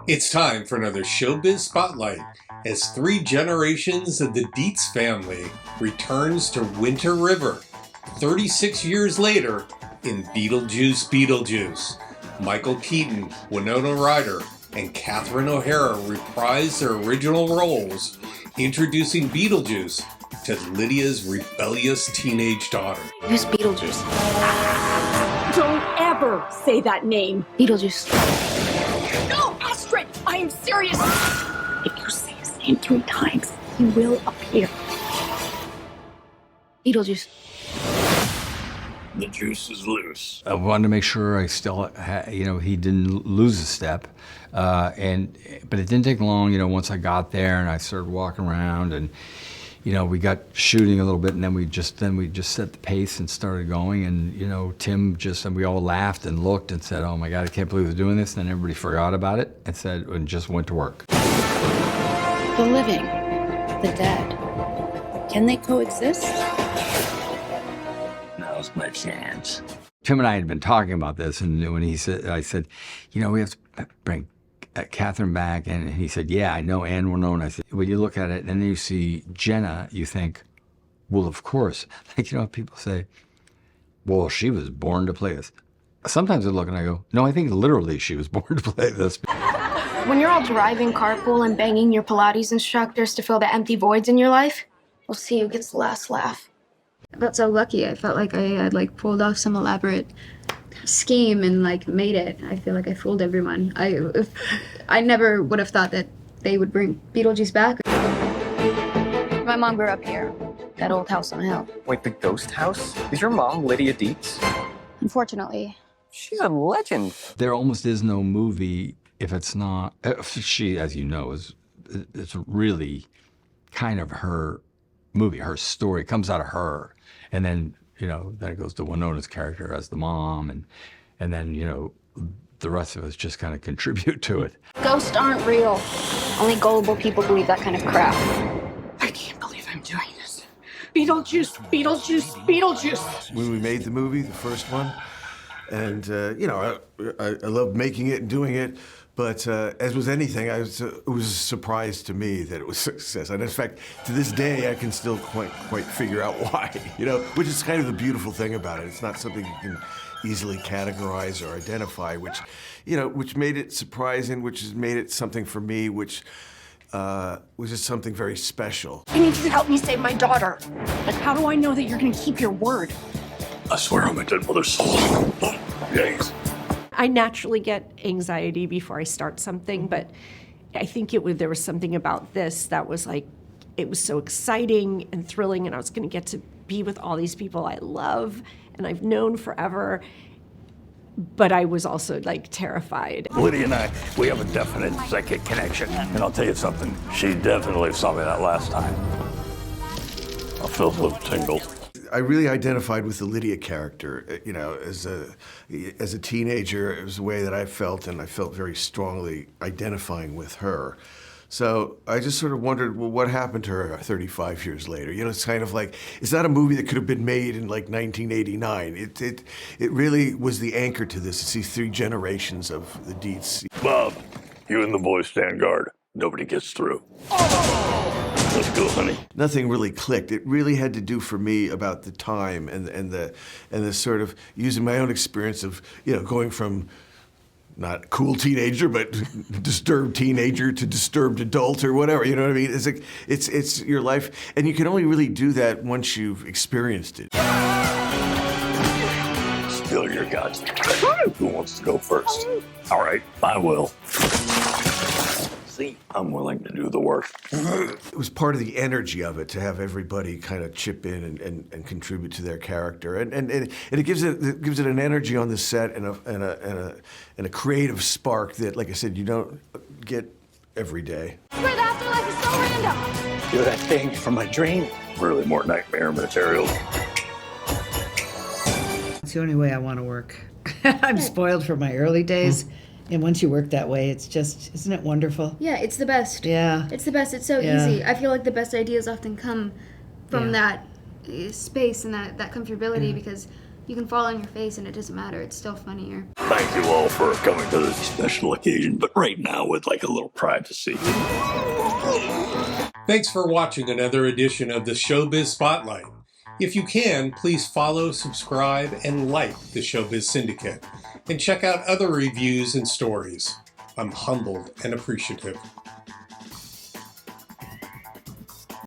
It's time for another Showbiz Spotlight as 3 generations of the Dietz family returns to Winter River 36 years later in Beetlejuice. Michael Keaton, Winona Ryder, and Catherine O'Hara reprise their original roles, introducing Beetlejuice to Lydia's rebellious teenage daughter. Who's Beetlejuice? Don't ever say that name. Beetlejuice. No, Astrid! I am serious! If you say his name 3 times, he will appear. Beetlejuice. The juice is loose. I wanted to make sure I still, he didn't lose a step, but it didn't take long. Once I got there and I started walking around, and we got shooting a little bit, and then we just set the pace and started going, and and we all laughed and looked and said, "Oh my God, I can't believe we're doing this." And then everybody forgot about it and just went to work. The living, the dead, can they coexist? Now's my chance. Tim and I had been talking about this, and when I said, we have to bring Catherine back, and he said, "Yeah, I know Anne Winona." I said, when you look at it, and then you see Jenna, you think, well, of course. People say, well, she was born to play this. Sometimes I look and I go, no, I think literally she was born to play this. When you're all driving carpool and banging your Pilates instructors to fill the empty voids in your life, we'll see who gets the last laugh. I felt so lucky. I felt like I had pulled off some elaborate scheme and made it. I feel like I fooled everyone. I never would have thought that they would bring Beetlejuice back. My mom grew up here, that old house on the hill. Wait, the ghost house? Is your mom Lydia Dietz? Unfortunately. She's a legend. There almost is no movie if it's not, she, as you know, it's really kind of her movie. Her story comes out of her. And then, then it goes to Winona's character as the mom, and then, the rest of us just kind of contribute to it. Ghosts aren't real. Only gullible people believe that kind of crap. I can't believe I'm doing this. Beetlejuice, Beetlejuice, Beetlejuice. When we made the movie, the first one, and, I loved making it and doing it. But as with anything, it was a surprise to me that it was a success. And in fact, to this day, I can still quite figure out why, which is kind of the beautiful thing about it. It's not something you can easily categorize or identify, which made it surprising, which has made it something for me, which was just something very special. I need you to help me save my daughter. But how do I know that you're going to keep your word? I swear on my dead mother's soul. Yikes. I naturally get anxiety before I start something, but I think there was something about this that was it was so exciting and thrilling, and I was going to get to be with all these people I love and I've known forever, but I was also terrified. Lydia and I, we have a definite psychic connection. And I'll tell you something, she definitely saw me that last time. I felt a little tingle. I really identified with the Lydia character, as a teenager. It was the way that I felt, and I felt very strongly identifying with her. So I just sort of wondered, well, what happened to her 35 years later? It's kind of it's not a movie that could have been made in 1989. It really was the anchor to this. It's these 3 generations of the Dietz. Bob, you and the boys stand guard. Nobody gets through. Let's go, honey. Nothing really clicked. It really had to do for me about the time and the sort of using my own experience of going from not cool teenager but disturbed teenager to disturbed adult or whatever. You know what I mean? It's your life, and you can only really do that once you've experienced it. Spill your guts. Who wants to go first? All right, I will. See, I'm willing to do the work. It was part of the energy of it to have everybody kind of chip in and contribute to their character, and it gives it an energy on the set and a creative spark that, like I said, you don't get every day. Wait, the afterlife is so random. Do that thing from my dream. Really more nightmare material. It's the only way I want to work. I'm spoiled from my early days. And once you work that way, it's just, isn't it wonderful? Yeah, it's the best. Yeah. It's the best. It's so easy. I feel like the best ideas often come from that space and that comfortability because You can fall on your face and it doesn't matter. It's still funnier. Thank you all for coming to this special occasion, but right now with like a little privacy. Thanks for watching another edition of the Showbiz Spotlight. If you can, please follow, subscribe, and like the Showbiz Syndicate, and check out other reviews and stories. I'm humbled and appreciative.